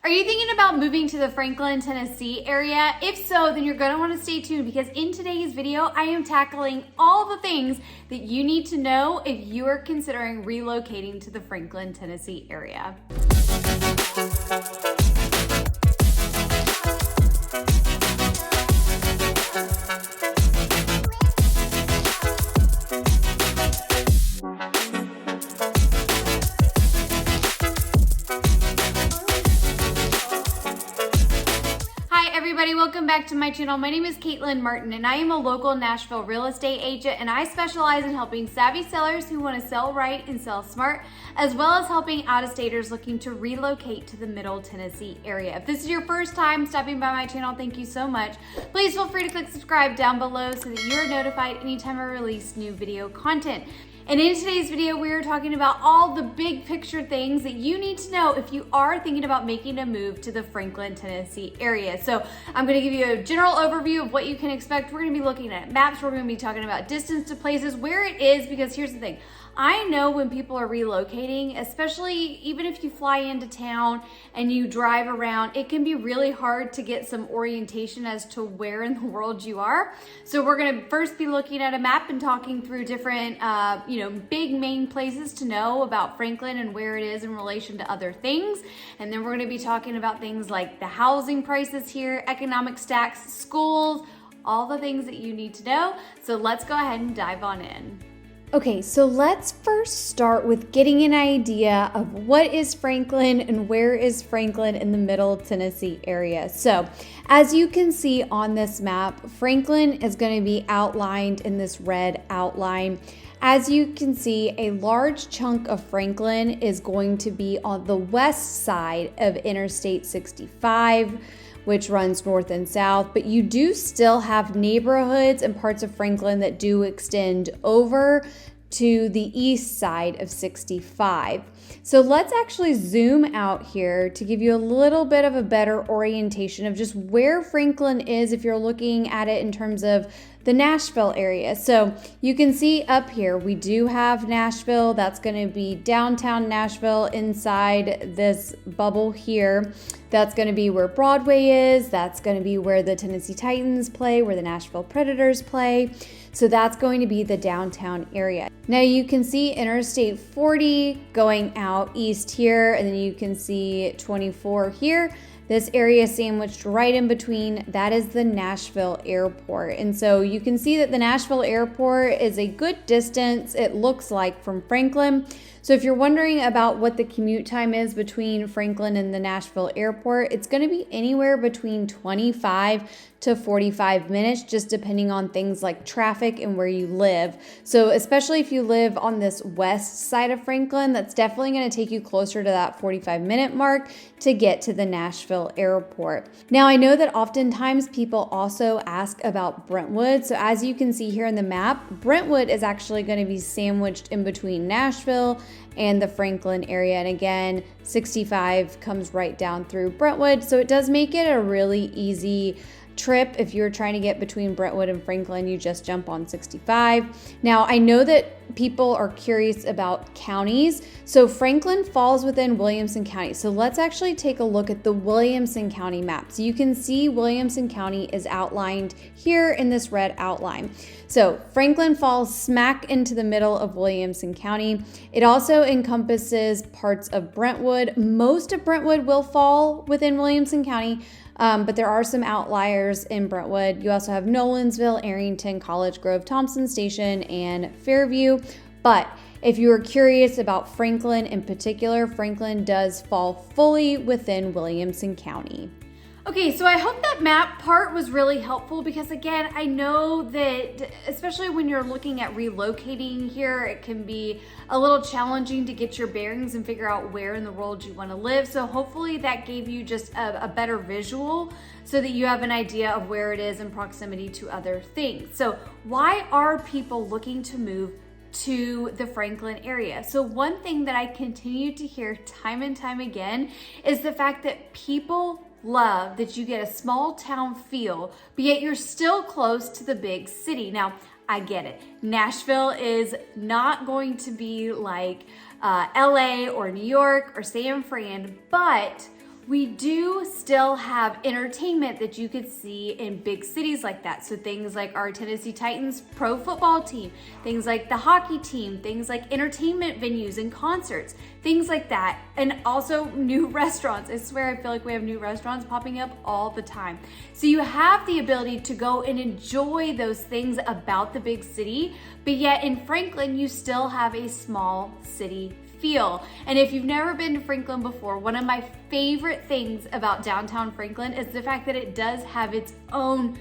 Are you thinking about moving to the Franklin, Tennessee area? If so, then you're going to want to stay tuned because in today's video, I am tackling all the things that you need to know if you are considering relocating to the Franklin, Tennessee area. Everybody, welcome back to my channel. My name is Caitlin Martin and I am a local Nashville real estate agent, and I specialize in helping savvy sellers who want to sell right and sell smart, as well as helping out-of-staters looking to relocate to the Middle Tennessee area. If this is your first time stopping by my channel, thank you so much. Please feel free to click subscribe down below so that you are notified anytime I release new video content. And in today's video, we are talking about all the big picture things that you need to know if you are thinking about making a move to the Franklin, Tennessee area. So I'm going to give you a general overview of what you can expect. We're going to be looking at maps. We're going to be talking about distance to places, where it is, because here's the thing. I know when people are relocating, especially even if you fly into town and you drive around, it can be really hard to get some orientation as to where in the world you are. So we're going to first be looking at a map and talking through different, big main places to know about Franklin and where it is in relation to other things. And then we're going to be talking about things like the housing prices here, economic stacks, schools, all the things that you need to know. So let's go ahead and dive on in. Okay, so let's first start with getting an idea of what is Franklin and where is Franklin in the Middle Tennessee area. So as you can see on this map, Franklin is going to be outlined in this red outline. As you can see, a large chunk of Franklin is going to be on the west side of Interstate 65, which runs north and south, but you do still have neighborhoods and parts of Franklin that do extend over to the east side of 65. So let's actually zoom out here to give you a little bit of a better orientation of just where Franklin is if you're looking at it in terms of the Nashville area. So you can see up here, we do have Nashville. That's going to be downtown Nashville inside this bubble here. That's going to be where Broadway is. That's going to be where the Tennessee Titans play, where the Nashville Predators play. So that's going to be the downtown area. Now you can see Interstate 40 going out east here, and then you can see 24 here. This area sandwiched right in between, that is the Nashville Airport. And so you can see that the Nashville Airport is a good distance, it looks like, from Franklin. So if you're wondering about what the commute time is between Franklin and the Nashville Airport, it's going to be anywhere between 25 to 45 minutes, just depending on things like traffic and where you live. So especially if you live on this west side of Franklin, that's definitely going to take you closer to that 45-minute mark to get to the Nashville Airport. Now, I know that oftentimes people also ask about Brentwood. So as you can see here in the map, Brentwood is actually going to be sandwiched in between Nashville and the Franklin area. And again, 65 comes right down through Brentwood. So it does make it a really easy trip. If you're trying to get between Brentwood and Franklin, you just jump on 65. Now, I know that people are curious about counties. So Franklin falls within Williamson County. So let's actually take a look at the Williamson County map. So you can see Williamson County is outlined here in this red outline. So Franklin falls smack into the middle of Williamson County. It also encompasses parts of Brentwood. Most of Brentwood will fall within Williamson County, but there are some outliers in Brentwood. You also have Nolensville, Arrington, College Grove, Thompson Station, and Fairview. But if you are curious about Franklin in particular, Franklin does fall fully within Williamson County. Okay, so I hope that map part was really helpful because again, I know that especially when you're looking at relocating here, it can be a little challenging to get your bearings and figure out where in the world you want to live. So hopefully that gave you just a better visual so that you have an idea of where it is in proximity to other things. So why are people looking to move to the Franklin area? So one thing that I continue to hear time and time again is the fact that people love that you get a small town feel, but yet you're still close to the big city. Now, I get it. Nashville is not going to be like LA or New York or San Fran, but We do still have entertainment that you could see in big cities like that. So things like our Tennessee Titans pro football team, things like the hockey team, things like entertainment venues and concerts, things like that. And also new restaurants. I swear I feel like we have new restaurants popping up all the time. So you have the ability to go and enjoy those things about the big city, but yet in Franklin, you still have a small city feel. And if you've never been to Franklin before, one of my favorite things about downtown Franklin is the fact that it does have its own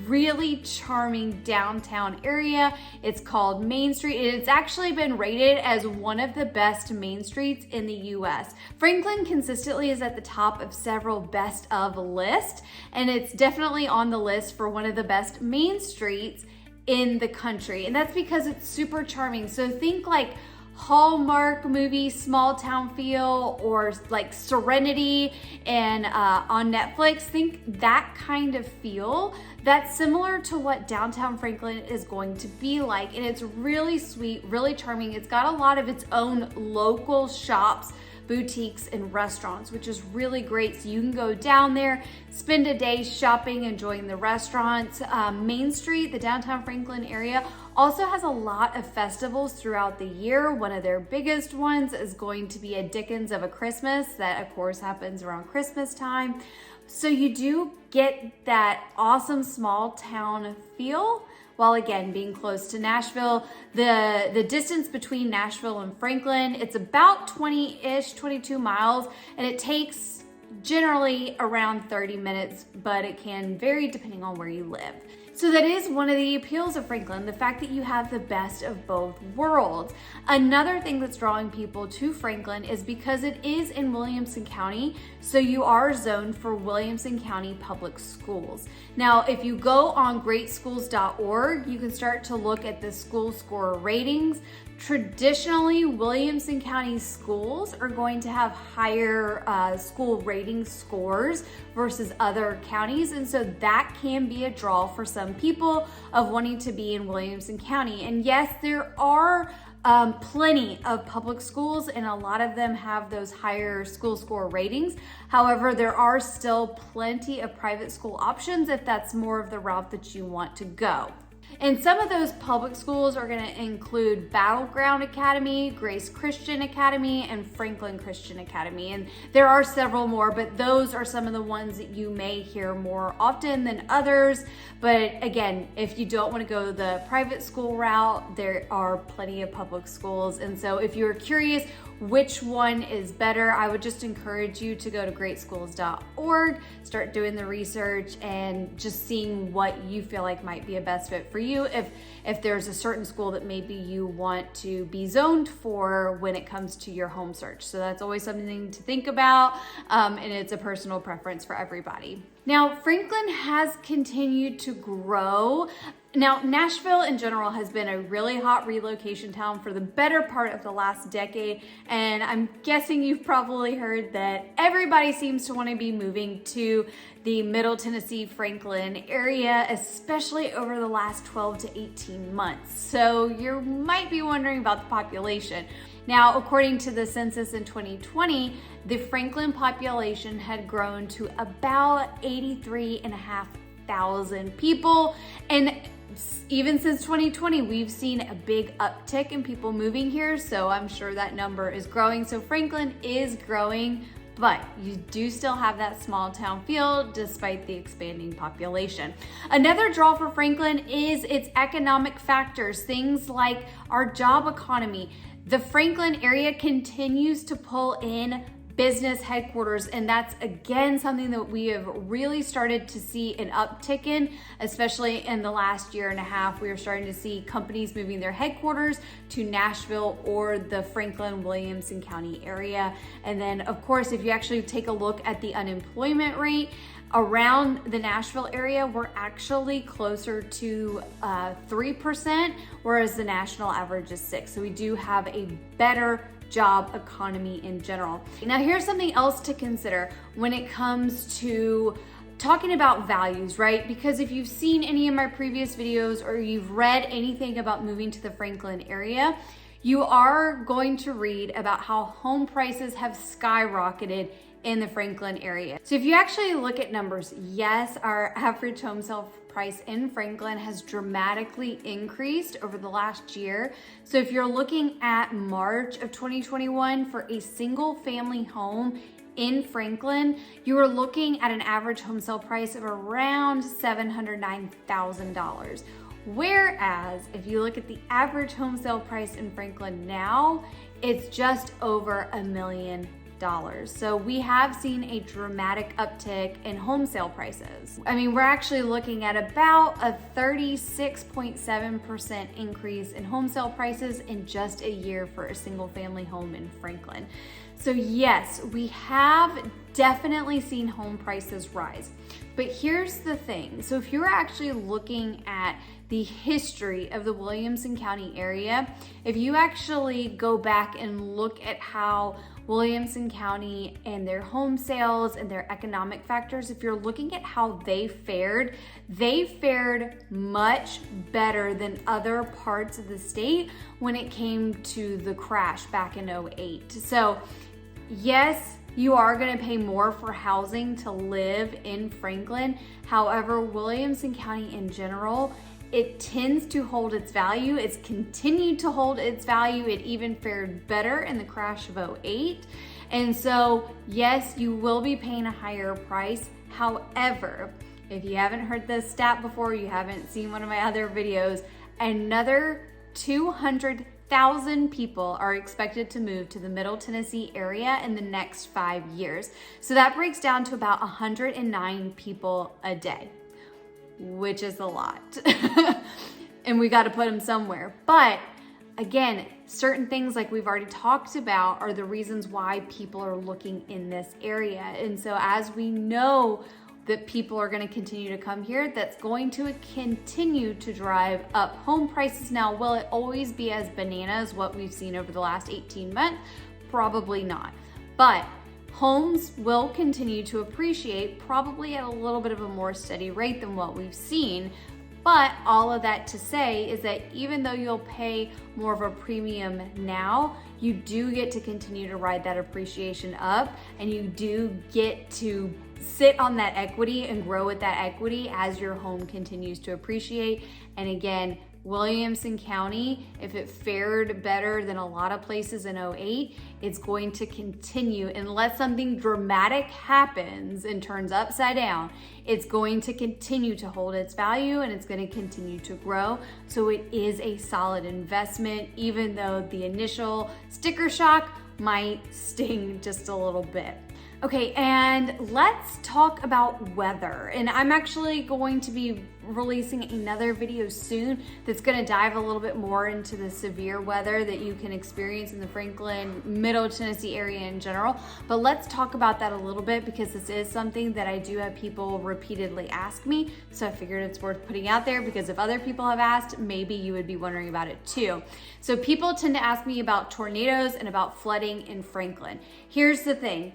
really charming downtown area. It's called Main Street, and it's actually been rated as one of the best main streets in the US. Franklin consistently is at the top of several best of lists, and it's definitely on the list for one of the best main streets in the country. And that's because it's super charming. So think like Hallmark movie, small town feel, or like Serenity and on Netflix. Think that kind of feel. That's similar to what downtown Franklin is going to be like. And it's really sweet, really charming. It's got a lot of its own local shops, boutiques, and restaurants, which is really great. So you can go down there, spend a day shopping, enjoying the restaurants. Main Street, the downtown Franklin area, also has a lot of festivals throughout the year. One of their biggest ones is going to be a Dickens of a Christmas that of course happens around Christmas time. So you do get that awesome small town feel, while again being close to Nashville. The distance between Nashville and Franklin, it's about 20-ish, 22 miles, and it takes generally around 30 minutes, but it can vary depending on where you live. So that is one of the appeals of Franklin, the fact that you have the best of both worlds. Another thing that's drawing people to Franklin is because it is in Williamson County, so you are zoned for Williamson County Public Schools. Now, if you go on greatschools.org, you can start to look at the school score ratings. Traditionally, Williamson County schools are going to have higher school rating scores versus other counties, and so that can be a draw for some people of wanting to be in Williamson County. And yes, there are plenty of public schools, and a lot of them have those higher school score ratings. However, there are still plenty of private school options if that's more of the route that you want to go. And some of those public schools are going to include Battleground Academy, Grace Christian Academy, and Franklin Christian Academy. And there are several more, but those are some of the ones that you may hear more often than others. But again, if you don't want to go the private school route, there are plenty of public schools. And so if you're curious which one is better, I would just encourage you to go to greatschools.org, start doing the research and just seeing what you feel like might be a best fit for you. If there's a certain school that maybe you want to be zoned for when it comes to your home search. So that's always something to think about, and it's a personal preference for everybody. Now, Franklin has continued to grow. Now, Nashville in general has been a really hot relocation town for the better part of the last decade, and I'm guessing you've probably heard that everybody seems to want to be moving to the Middle Tennessee, Franklin area, especially over the last 12 to 18 months. So you might be wondering about the population. Now, according to the census in 2020, the Franklin population had grown to about 83,500 people, and even since 2020, we've seen a big uptick in people moving here, so I'm sure that number is growing. So Franklin is growing, but you do still have that small town feel despite the expanding population. Another draw for Franklin is its economic factors, things like our job economy. The Franklin area continues to pull in business headquarters, and that's again something that we have really started to see an uptick in, especially in the last year and a half. We are starting to see companies moving their headquarters to Nashville or the Franklin Williamson County area. And then of course, if you actually take a look at the unemployment rate around the Nashville area, we're actually closer to 3%, whereas the national average is 6%. So we do have a better job economy in general. Now, here's something else to consider when it comes to talking about values, right? Because if you've seen any of my previous videos or you've read anything about moving to the Franklin area, you are going to read about how home prices have skyrocketed in the Franklin area. So if you actually look at numbers, yes, our average home sale price in Franklin has dramatically increased over the last year. So if you're looking at March of 2021 for a single family home in Franklin, you are looking at an average home sale price of around $709,000. Whereas if you look at the average home sale price in Franklin now, it's just over $1 million. So we have seen a dramatic uptick in home sale prices. I mean, we're actually looking at about a 36.7% increase in home sale prices in just a year for a single family home in Franklin. So yes, we have definitely seen home prices rise. But here's the thing. So if you're actually looking at the history of the Williamson County area, if you actually go back and look at how Williamson County and their home sales and their economic factors, if you're looking at how they fared much better than other parts of the state when it came to the crash back in 2008. So yes, you are going to pay more for housing to live in Franklin. However, Williamson County in general, it tends to hold its value. It's continued to hold its value. It even fared better in the crash of 2008. And so, yes, you will be paying a higher price. However, if you haven't heard this stat before, you haven't seen one of my other videos, another 200,000 people are expected to move to the Middle Tennessee area in the next 5 years. So that breaks down to about 109 people a day, which is a lot. And we got to put them somewhere. But again, certain things like we've already talked about are the reasons why people are looking in this area. And so as we know that people are going to continue to come here, that's going to continue to drive up home prices. Now, will it always be as bananas what we've seen over the last 18 months? Probably not. But homes will continue to appreciate, probably at a little bit of a more steady rate than what we've seen. But all of that to say is that even though you'll pay more of a premium now, you do get to continue to ride that appreciation up, and you do get to sit on that equity and grow with that equity as your home continues to appreciate. And again, Williamson County, if it fared better than a lot of places in 2008, it's going to continue unless something dramatic happens and turns upside down. It's going to continue to hold its value and it's going to continue to grow. So it is a solid investment, even though the initial sticker shock might sting just a little bit. Okay, and let's talk about weather. And I'm actually going to be releasing another video soon that's going to dive a little bit more into the severe weather that you can experience in the Franklin, Middle Tennessee area in general. But let's talk about that a little bit because this is something that I do have people repeatedly ask me. So I figured it's worth putting out there because if other people have asked, maybe you would be wondering about it too. So people tend to ask me about tornadoes and about flooding in Franklin. Here's the thing.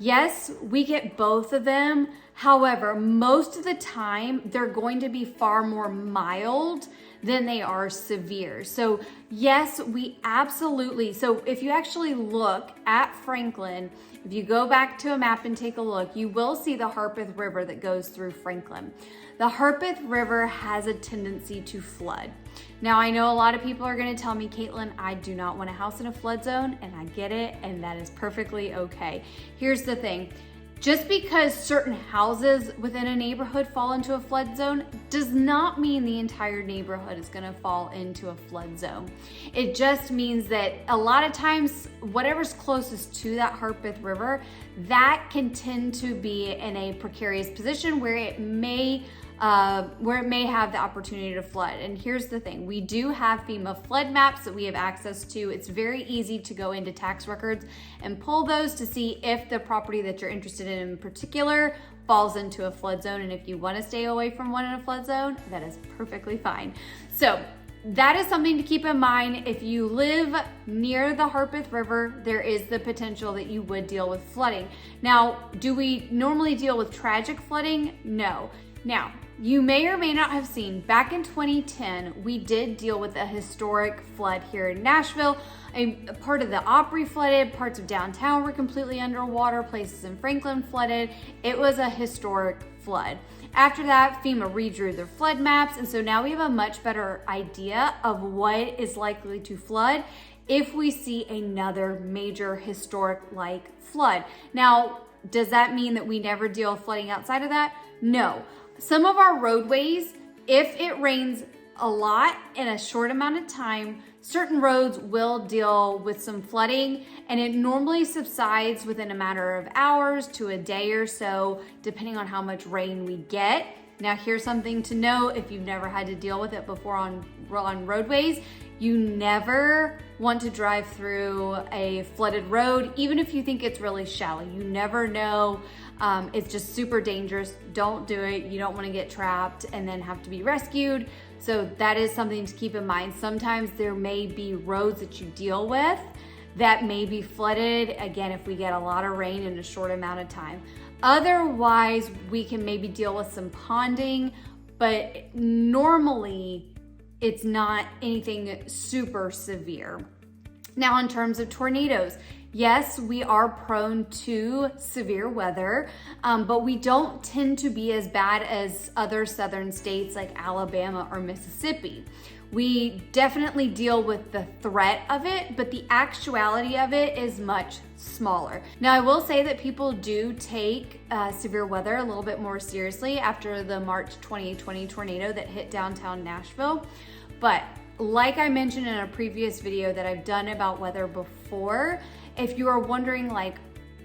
Yes, we get both of them. However, most of the time, they're going to be far more mild than they are severe. So yes, we absolutely, so if you actually look at Franklin, if you go back to a map and take a look, you will see the Harpeth River that goes through Franklin. The Harpeth River has a tendency to flood. Now, I know a lot of people are gonna tell me, Caitlin, I do not want a house in a flood zone, and I get it, and that is perfectly okay. Here's the thing. Just because certain houses within a neighborhood fall into a flood zone does not mean the entire neighborhood is gonna fall into a flood zone. It just means that a lot of times, whatever's closest to that Harpeth River, that can tend to be in a precarious position where it may have the opportunity to flood. And here's the thing, we do have FEMA flood maps that we have access to. It's very easy to go into tax records and pull those to see if the property that you're interested in particular falls into a flood zone. And if you want to stay away from one in a flood zone, that is perfectly fine. So that is something to keep in mind. If you live near the Harpeth River, there is the potential that you would deal with flooding. Now, do we normally deal with tragic flooding? No. Now, You may or may not have seen, back in 2010, we did deal with a historic flood here in Nashville. A part of the Opry flooded, parts of downtown were completely underwater, places in Franklin flooded. It was a historic flood. After that, FEMA redrew their flood maps, and so now we have a much better idea of what is likely to flood if we see another major historic-like flood. Now, does that mean that we never deal with flooding outside of that? No. Some of our roadways, if it rains a lot in a short amount of time, certain roads will deal with some flooding, and it normally subsides within a matter of hours to a day or so, depending on how much rain we get. Now, here's something to know if you've never had to deal with it before on roadways. You never want to drive through a flooded road, even if you think it's really shallow. You never know. It's just super dangerous. Don't do it. You don't want to get trapped and then have to be rescued. So that is something to keep in mind. Sometimes there may be roads that you deal with that may be flooded, again, if we get a lot of rain in a short amount of time. Otherwise, we can maybe deal with some ponding, but normally it's not anything super severe. Now, in terms of tornadoes, yes, we are prone to severe weather, but we don't tend to be as bad as other southern states like Alabama or Mississippi. We definitely deal with the threat of it, but the actuality of it is much smaller. Now, I will say that people do take severe weather a little bit more seriously after the March 2020 tornado that hit downtown Nashville. But like I mentioned in a previous video that I've done about weather before, if you are wondering like,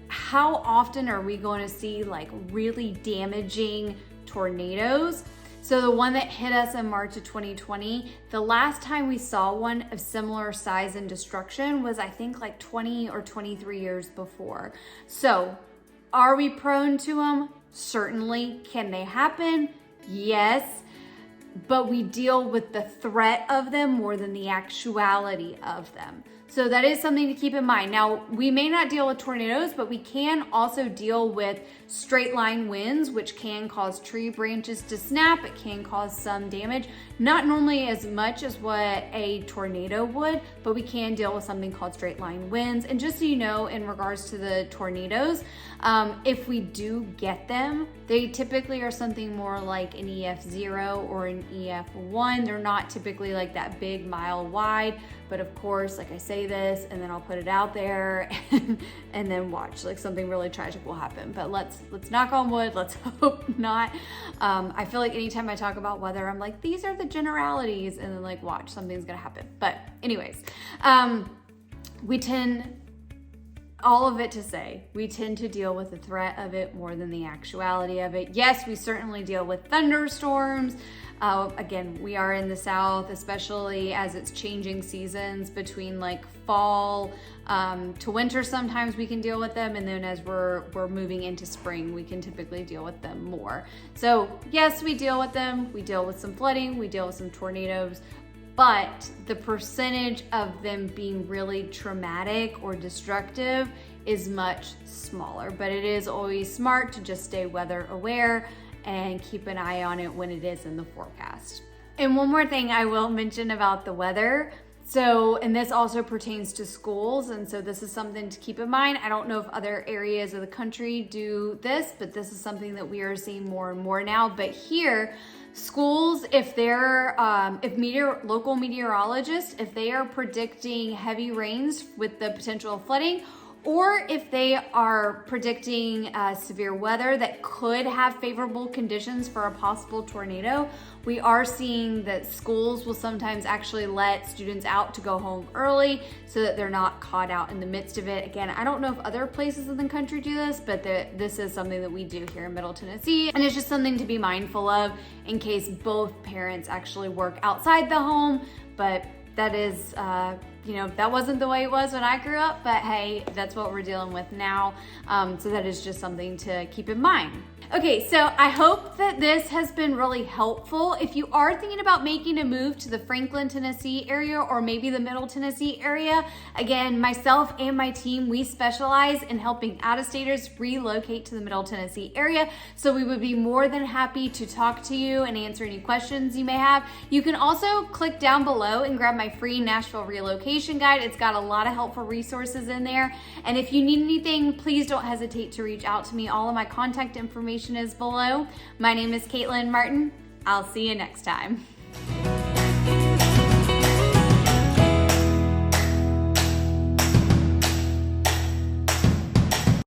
how often are we going to see like really damaging tornadoes? So the one that hit us in March of 2020, the last time we saw one of similar size and destruction was I think like 20 or 23 years before. So are we prone to them? Certainly. Can they happen? Yes. But we deal with the threat of them more than the actuality of them. So that is something to keep in mind. Now, we may not deal with tornadoes, but we can also deal with straight line winds, which can cause tree branches to snap. It can cause some damage. Not normally as much as what a tornado would, but we can deal with something called straight line winds. And just so you know, in regards to the tornadoes, if we do get them, they typically are something more like an EF0 or an EF1. They're not typically like that big mile wide, but of course, like I say this, and then I'll put it out there and then watch, like something really tragic will happen. But let's knock on wood, let's hope not. I feel like anytime I talk about weather, I'm like, these are the generalities, and then like, watch, something's gonna happen. But anyways, we tend, all of it to say, we tend to deal with the threat of it more than the actuality of it. Yes, we certainly deal with thunderstorms. Again, we are in the South, especially as it's changing seasons between like fall to winter. Sometimes we can deal with them, and then as we're moving into spring, we can typically deal with them more. So yes, we deal with them. We deal with some flooding, we deal with some tornadoes, but the percentage of them being really traumatic or destructive is much smaller. But it is always smart to just stay weather aware and keep an eye on it when it is in the forecast. And one more thing I will mention about the weather. So, and this also pertains to schools, and so this is something to keep in mind. I don't know if other areas of the country do this, but this is something that we are seeing more and more now. But here, schools, if they're, local meteorologists, if they are predicting heavy rains with the potential of flooding, or if they are predicting severe weather that could have favorable conditions for a possible tornado, we are seeing that schools will sometimes actually let students out to go home early so that they're not caught out in the midst of it. Again, I don't know if other places in the country do this, but this is something that we do here in Middle Tennessee. And it's just something to be mindful of in case both parents actually work outside the home. But that is that wasn't the way it was when I grew up, but hey, that's what we're dealing with now. So that is just something to keep in mind. Okay, so I hope that this has been really helpful. If you are thinking about making a move to the Franklin, Tennessee area or maybe the Middle Tennessee area, again, myself and my team, we specialize in helping out-of-staters relocate to the Middle Tennessee area. So we would be more than happy to talk to you and answer any questions you may have. You can also click down below and grab my free Nashville relocation guide. It's got a lot of helpful resources in there. And if you need anything, please don't hesitate to reach out to me. All of my contact information is below. My name is Caitlin Martin. I'll see you next time.